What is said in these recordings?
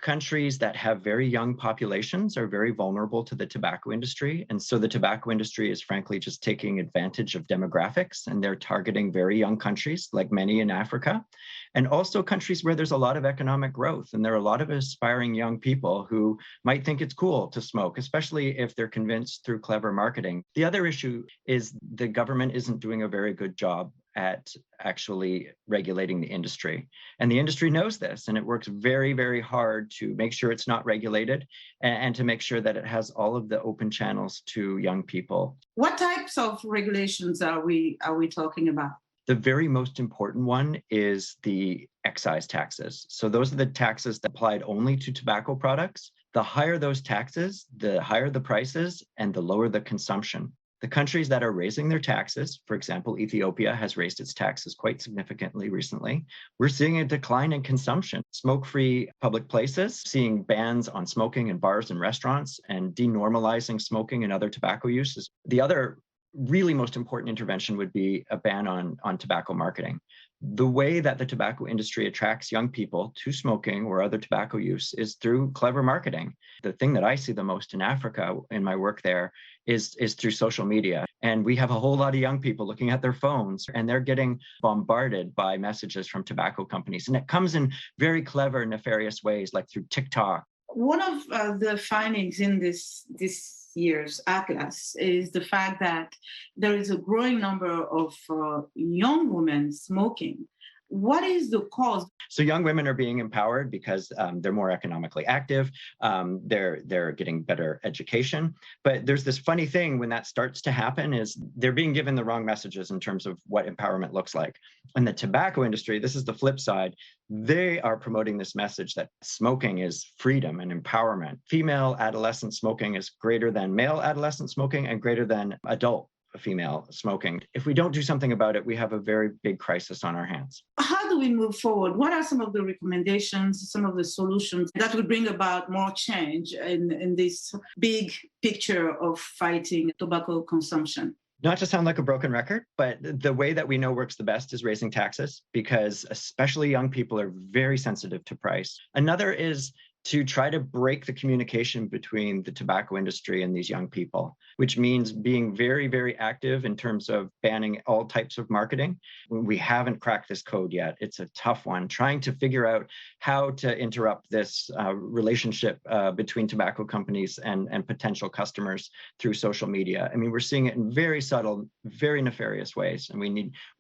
Countries that have very young populations are very vulnerable to the tobacco industry. And so the tobacco industry is frankly just taking advantage of demographics, and they're targeting very young countries, like many in Africa, and also countries where there's a lot of economic growth. And there are a lot of aspiring young people who might think it's cool to smoke, especially if they're convinced through clever marketing. The other issue is the government isn't doing a very good job at actually regulating the industry. And the industry knows this, and it works very, very hard to make sure it's not regulated and to make sure that it has all of the open channels to young people. What types of regulations are we talking about? The very most important one is the excise taxes. So those are the taxes that applied only to tobacco products. The higher those taxes, the higher the prices and the lower the consumption. The countries that are raising their taxes, for example, Ethiopia has raised its taxes quite significantly recently. We're seeing a decline in consumption. Smoke-free public places, seeing bans on smoking in bars and restaurants, and denormalizing smoking and other tobacco uses. The other really most important intervention would be a ban on tobacco marketing. The way that the tobacco industry attracts young people to smoking or other tobacco use is through clever marketing. The thing that I see the most in Africa in my work there is through social media. And we have a whole lot of young people looking at their phones, and they're getting bombarded by messages from tobacco companies. And it comes in very clever, nefarious ways, like through TikTok. One of the findings in this year's atlas is the fact that there is a growing number of young women smoking. What is the cause? So young women are being empowered because they're more economically active. They're getting better education. But there's this funny thing when that starts to happen is they're being given the wrong messages in terms of what empowerment looks like. In the tobacco industry, this is the flip side. They are promoting this message that smoking is freedom and empowerment. Female adolescent smoking is greater than male adolescent smoking and greater than adult female smoking. If we don't do something about it, we have a very big crisis on our hands. How do we move forward? What are some of the recommendations, some of the solutions that would bring about more change in this big picture of fighting tobacco consumption? Not to sound like a broken record, but the way that we know works the best is raising taxes, because especially young people are very sensitive to price. Another is to try to break the communication between the tobacco industry and these young people, which means being very, very active in terms of banning all types of marketing. We haven't cracked this code yet. It's a tough one, trying to figure out how to interrupt this relationship between tobacco companies and potential customers through social media. I mean, we're seeing it in very subtle, very nefarious ways, and we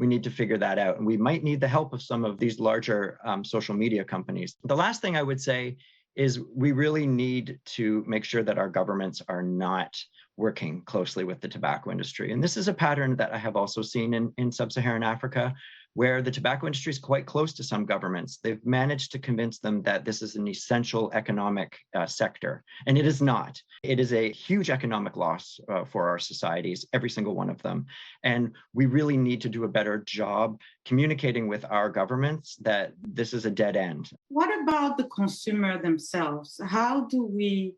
need to figure that out. And we might need the help of some of these larger social media companies. The last thing I would say is we really need to make sure that our governments are not working closely with the tobacco industry. And this is a pattern that I have also seen in sub-Saharan Africa, where the tobacco industry is quite close to some governments. They've managed to convince them that this is an essential economic sector, and it is not. It is a huge economic loss for our societies, every single one of them. And we really need to do a better job communicating with our governments that this is a dead end. What about the consumer themselves? How do we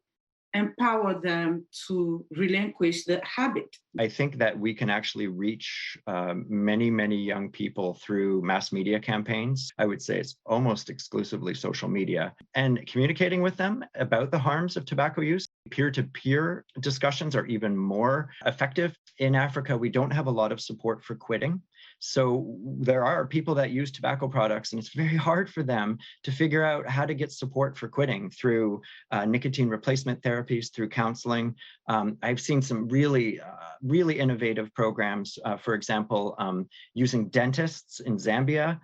empower them to relinquish the habit? I think that we can actually reach many, many young people through mass media campaigns. I would say it's almost exclusively social media, and communicating with them about the harms of tobacco use. Peer-to-peer discussions are even more effective. In Africa, we don't have a lot of support for quitting. So there are people that use tobacco products, and it's very hard for them to figure out how to get support for quitting through nicotine replacement therapies, through counseling. I've seen some really innovative programs, for example, using dentists in Zambia,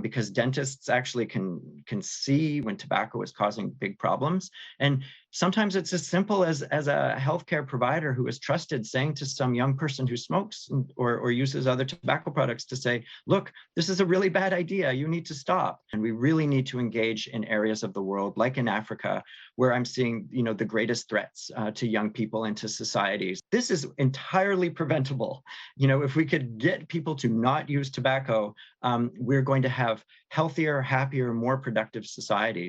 because dentists actually can see when tobacco is causing big problems. And sometimes it's as simple as a healthcare provider who is trusted saying to some young person who smokes or uses other tobacco products to say, look, this is a really bad idea. You need to stop. And we really need to engage in areas of the world, like in Africa, where I'm seeing, the greatest threats to young people and to societies. This is entirely preventable. If we could get people to not use tobacco, we're going to have healthier, happier, more productive societies.